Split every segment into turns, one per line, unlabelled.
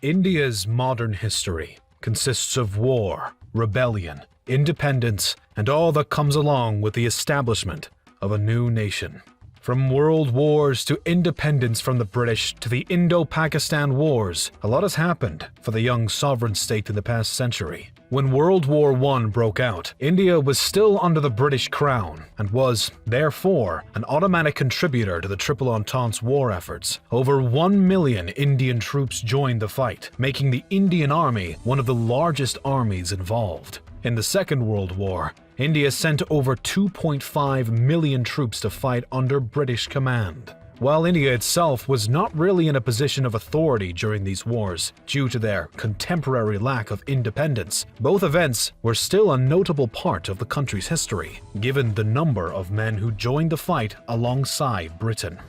India's modern history consists of war, rebellion, independence, and all that comes along with the establishment of a new nation. From world wars to independence from the British to the Indo-Pakistan Wars, a lot has happened for the young sovereign state in the past century. When World War I broke out, India was still under the British Crown and was, therefore, an automatic contributor to the Triple Entente's war efforts. Over 1 million Indian troops joined the fight, making the Indian Army one of the largest armies involved. In the Second World War, India sent over 2.5 million troops to fight under British command. While India itself was not really in a position of authority during these wars, due to their contemporary lack of independence, both events were still a notable part of the country's history, given the number of men who joined the fight alongside Britain.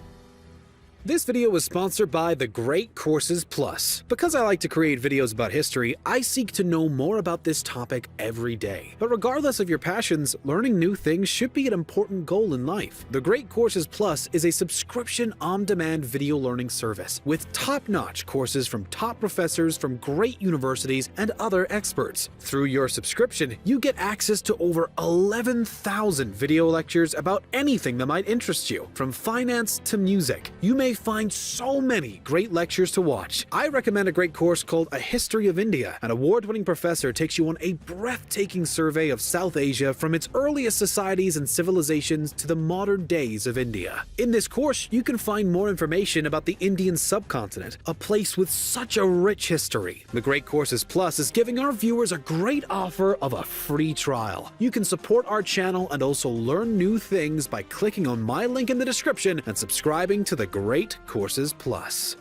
This video was sponsored by The Great Courses Plus. Because I like to create videos about history, I seek to know more about this topic every day. But regardless of your passions, learning new things should be an important goal in life. The Great Courses Plus is a subscription on-demand video learning service with top-notch courses from top professors from great universities and other experts. Through your subscription, you get access to over 11,000 video lectures about anything that might interest you, from finance to music. You may find so many great lectures to watch. I recommend a great course called A History of India. An award-winning professor takes you on a breathtaking survey of South Asia from its earliest societies and civilizations to the modern days of India. In this course, you can find more information about the Indian subcontinent, a place with such a rich history. The Great Courses Plus is giving our viewers a great offer of a free trial. You can support our channel and also learn new things by clicking on my link in the description and subscribing to the Great Courses Plus.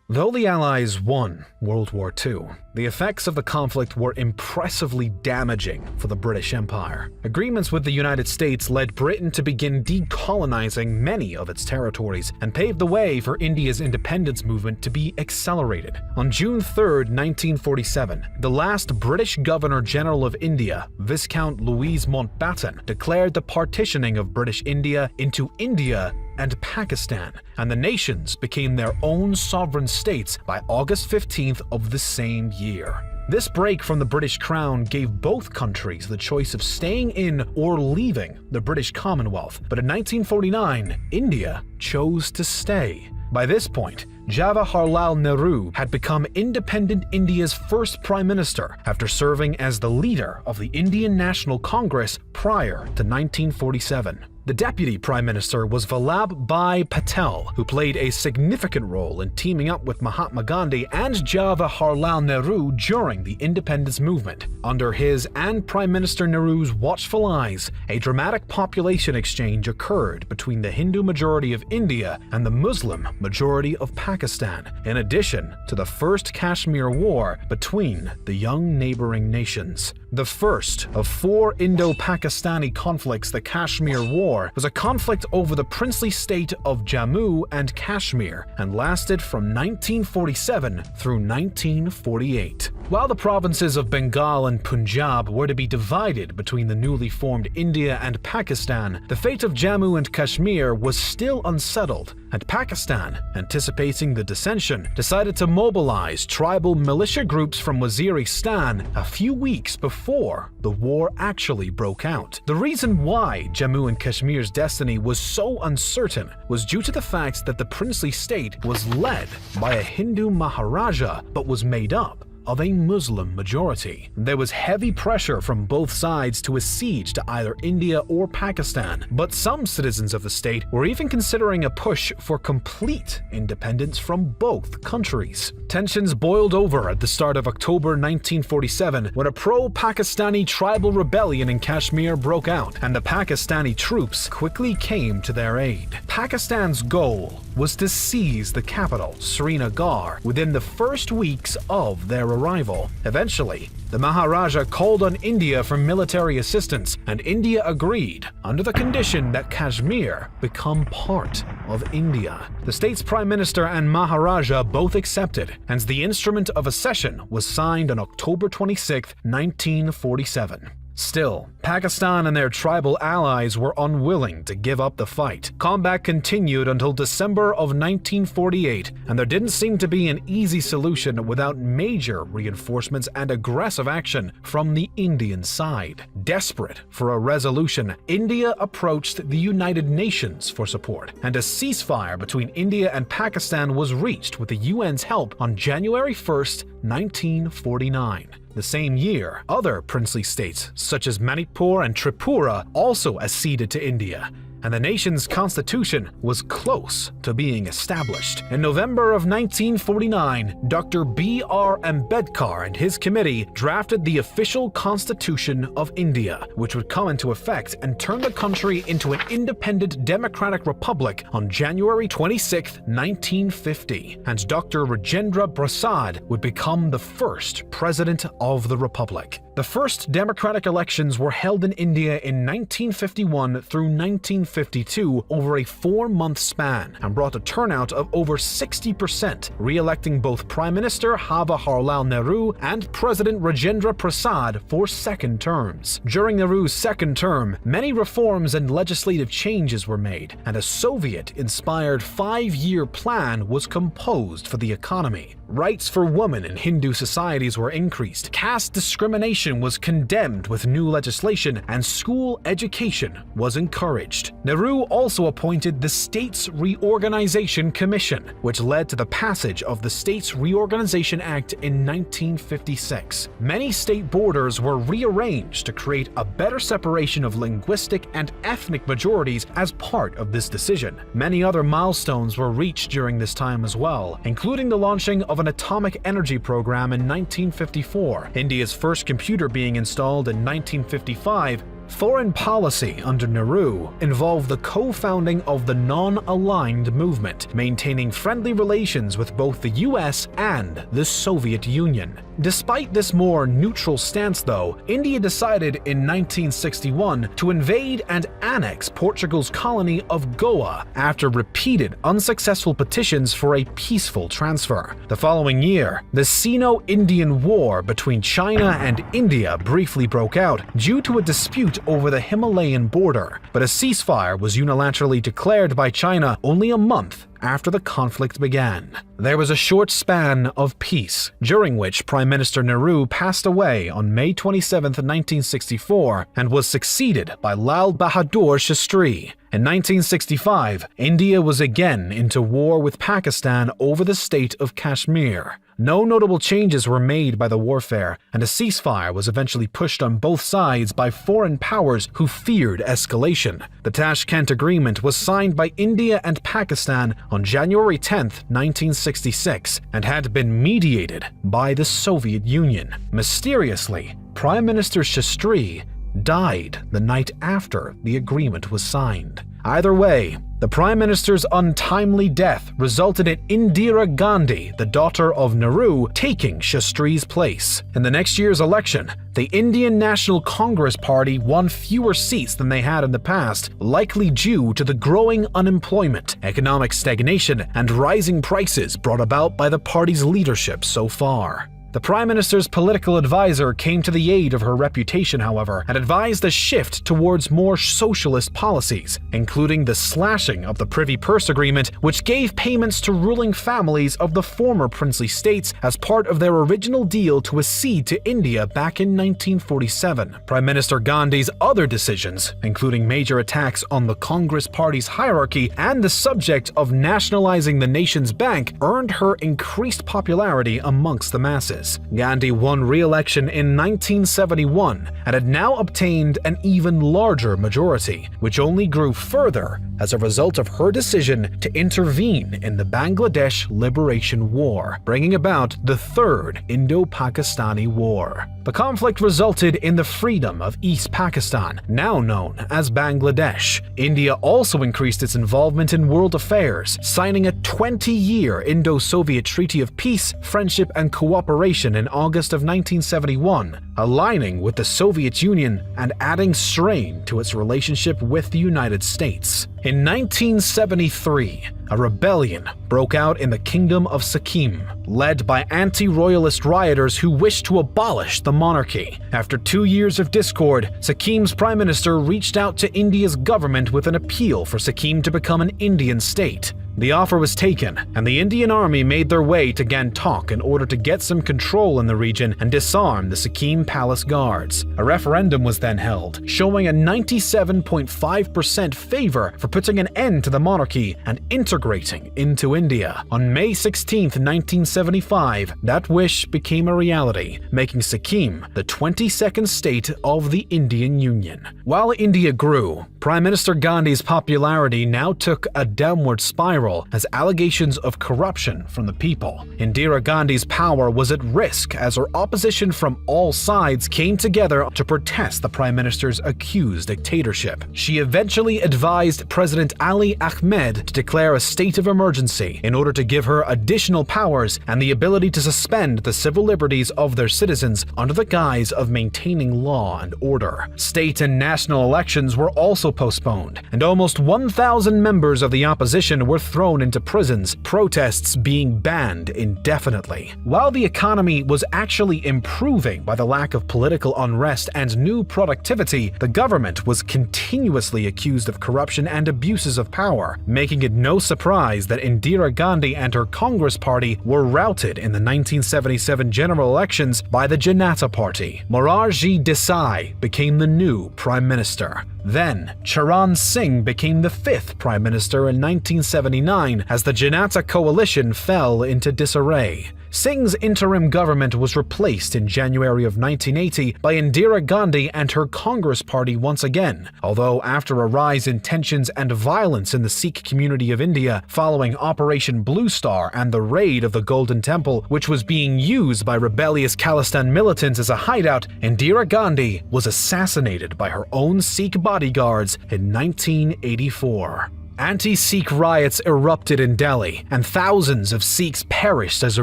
Though the Allies won World War II, the effects of the conflict were impressively damaging for the British Empire. Agreements with the United States led Britain to begin decolonizing many of its territories and paved the way for India's independence movement to be accelerated. On June 3, 1947, the last British Governor-General of India, Viscount Louis Mountbatten, declared the partitioning of British India into India and Pakistan, and the nations became their own sovereign states by August 15th of the same year. This break from the British Crown gave both countries the choice of staying in or leaving the British Commonwealth, but in 1949, India chose to stay. By this point, Jawaharlal Nehru had become independent India's first Prime Minister after serving as the leader of the Indian National Congress prior to 1947. The deputy prime minister was Vallabhbhai Patel, who played a significant role in teaming up with Mahatma Gandhi and Jawaharlal Nehru during the independence movement. Under his and Prime Minister Nehru's watchful eyes, a dramatic population exchange occurred between the Hindu majority of India and the Muslim majority of Pakistan, in addition to the First Kashmir War between the young neighboring nations. The first of 4 Indo-Pakistani conflicts, the Kashmir War, was a conflict over the princely state of Jammu and Kashmir and lasted from 1947 through 1948. While the provinces of Bengal and Punjab were to be divided between the newly formed India and Pakistan, the fate of Jammu and Kashmir was still unsettled, and Pakistan, anticipating the dissension, decided to mobilize tribal militia groups from Waziristan a few weeks before the war actually broke out. The reason why Jammu and Kashmir's destiny was so uncertain was due to the fact that the princely state was led by a Hindu Maharaja but was made up of a Muslim majority. There was heavy pressure from both sides to accede to either India or Pakistan, but some citizens of the state were even considering a push for complete independence from both countries. Tensions boiled over at the start of October 1947 when a pro-Pakistani tribal rebellion in Kashmir broke out, and the Pakistani troops quickly came to their aid. Pakistan's goal was to seize the capital, Srinagar, within the first weeks of their arrival. Eventually, the Maharaja called on India for military assistance, and India agreed under the condition that Kashmir become part of India. The state's Prime Minister and Maharaja both accepted, and the instrument of accession was signed on October 26, 1947. Still, Pakistan and their tribal allies were unwilling to give up the fight. Combat continued until December of 1948, and there didn't seem to be an easy solution without major reinforcements and aggressive action from the Indian side. Desperate for a resolution, India approached the United Nations for support, and a ceasefire between India and Pakistan was reached with the UN's help on January 1st, 1949. The same year, other princely states, such as Manipur and Tripura, also acceded to India, and the nation's constitution was close to being established. In November of 1949, Dr. B.R. Ambedkar and his committee drafted the official Constitution of India, which would come into effect and turn the country into an independent democratic republic on January 26, 1950, and Dr. Rajendra Prasad would become the first president of the republic. The first democratic elections were held in India in 1951 through 1952 over a 4-month span and brought a turnout of over 60%, re-electing both Prime Minister Jawaharlal Nehru and President Rajendra Prasad for second terms. During Nehru's second term, many reforms and legislative changes were made, and a Soviet-inspired 5-year plan was composed for the economy. Rights for women in Hindu societies were increased, caste discrimination was condemned with new legislation, and school education was encouraged. Nehru also appointed the States Reorganization Commission, which led to the passage of the States Reorganization Act in 1956. Many state borders were rearranged to create a better separation of linguistic and ethnic majorities as part of this decision. Many other milestones were reached during this time as well, including the launching of an atomic energy program in 1954, India's first computer being installed in 1955. Foreign policy under Nehru involved the co-founding of the Non-Aligned Movement, maintaining friendly relations with both the US and the Soviet Union. Despite this more neutral stance though, India decided in 1961 to invade and annex Portugal's colony of Goa after repeated unsuccessful petitions for a peaceful transfer. The following year, the Sino-Indian War between China and India briefly broke out due to a dispute over the Himalayan border, but a ceasefire was unilaterally declared by China only a month after the conflict began. There was a short span of peace, during which Prime Minister Nehru passed away on May 27, 1964, and was succeeded by Lal Bahadur Shastri. In 1965, India was again into war with Pakistan over the state of Kashmir. No notable changes were made by the warfare, and a ceasefire was eventually pushed on both sides by foreign powers who feared escalation. The Tashkent Agreement was signed by India and Pakistan on January 10, 1966, and had been mediated by the Soviet Union. Mysteriously, Prime Minister Shastri died the night after the agreement was signed. Either way, the Prime Minister's untimely death resulted in Indira Gandhi, the daughter of Nehru, taking Shastri's place. In the next year's election, the Indian National Congress Party won fewer seats than they had in the past, likely due to the growing unemployment, economic stagnation, and rising prices brought about by the party's leadership so far. The Prime Minister's political advisor came to the aid of her reputation, however, and advised a shift towards more socialist policies, including the slashing of the Privy Purse Agreement, which gave payments to ruling families of the former princely states as part of their original deal to accede to India back in 1947. Prime Minister Gandhi's other decisions, including major attacks on the Congress Party's hierarchy and the subject of nationalizing the nation's bank, earned her increased popularity amongst the masses. Gandhi won re-election in 1971 and had now obtained an even larger majority, which only grew further as a result of her decision to intervene in the Bangladesh Liberation War, bringing about the Third Indo-Pakistani War. The conflict resulted in the freedom of East Pakistan, now known as Bangladesh. India also increased its involvement in world affairs, signing a 20-year Indo-Soviet Treaty of Peace, Friendship, and Cooperation administration in August of 1971, aligning with the Soviet Union and adding strain to its relationship with the United States. In 1973, a rebellion broke out in the Kingdom of Sikkim, led by anti-royalist rioters who wished to abolish the monarchy. After 2 years of discord, Sikkim's prime minister reached out to India's government with an appeal for Sikkim to become an Indian state. The offer was taken, and the Indian army made their way to Gangtok in order to get some control in the region and disarm the Sikkim Palace Guards. A referendum was then held, showing a 97.5% favor for putting an end to the monarchy and integrating into India. On May 16, 1975, that wish became a reality, making Sikkim the 22nd state of the Indian Union. While India grew, Prime Minister Gandhi's popularity now took a downward spiral as allegations of corruption from the people. Indira Gandhi's power was at risk as her opposition from all sides came together to protest the prime minister's accused dictatorship. She eventually advised President Ali Ahmed to declare a state of emergency in order to give her additional powers and the ability to suspend the civil liberties of their citizens under the guise of maintaining law and order. State and national elections were also postponed, and almost 1,000 members of the opposition were thrown into prisons, protests being banned indefinitely. While the economy was actually improving by the lack of political unrest and new productivity, the government was continuously accused of corruption and abuses of power, making it no surprise that Indira Gandhi and her Congress Party were routed in the 1977 general elections by the Janata Party. Morarji Desai became the new prime minister. Then, Charan Singh became the 5th prime minister in 1979 as the Janata coalition fell into disarray. Singh's interim government was replaced in January of 1980 by Indira Gandhi and her Congress Party once again, although after a rise in tensions and violence in the Sikh community of India following Operation Blue Star and the raid of the Golden Temple, which was being used by rebellious Khalistan militants as a hideout, Indira Gandhi was assassinated by her own Sikh bodyguards in 1984. Anti-Sikh riots erupted in Delhi, and thousands of Sikhs perished as a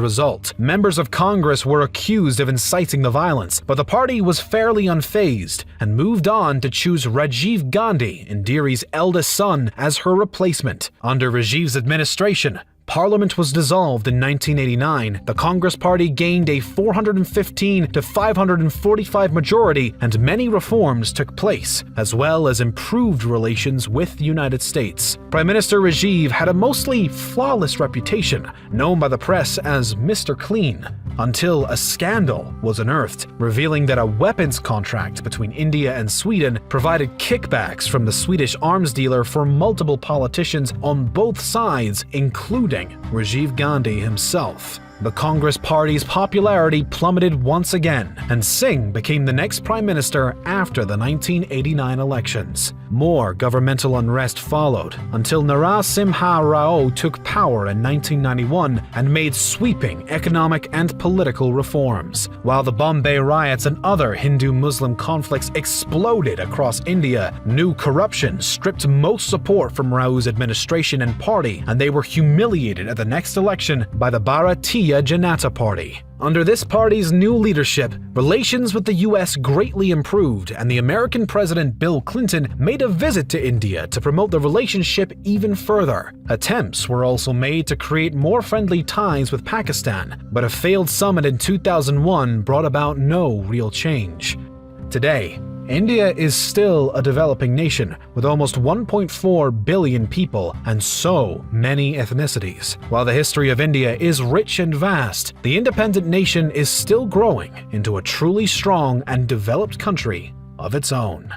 result. Members of Congress were accused of inciting the violence, but the party was fairly unfazed and moved on to choose Rajiv Gandhi, Indira's eldest son, as her replacement. Under Rajiv's administration, Parliament was dissolved in 1989, the Congress Party gained a 415 to 545 majority, and many reforms took place, as well as improved relations with the United States. Prime Minister Rajiv had a mostly flawless reputation, known by the press as Mr. Clean, until a scandal was unearthed, revealing that a weapons contract between India and Sweden provided kickbacks from the Swedish arms dealer for multiple politicians on both sides, including Rajiv Gandhi himself. The Congress Party's popularity plummeted once again, and Singh became the next prime minister after the 1989 elections. More governmental unrest followed, until Narasimha Rao took power in 1991 and made sweeping economic and political reforms. While the Bombay riots and other Hindu-Muslim conflicts exploded across India, new corruption stripped most support from Rao's administration and party, and they were humiliated at the next election by the Bharatiya Janata Party. Under this party's new leadership, relations with the US greatly improved, and the American President Bill Clinton made a visit to India to promote the relationship even further. Attempts were also made to create more friendly ties with Pakistan, but a failed summit in 2001 brought about no real change. Today, India is still a developing nation with almost 1.4 billion people and so many ethnicities. While the history of India is rich and vast, the independent nation is still growing into a truly strong and developed country of its own.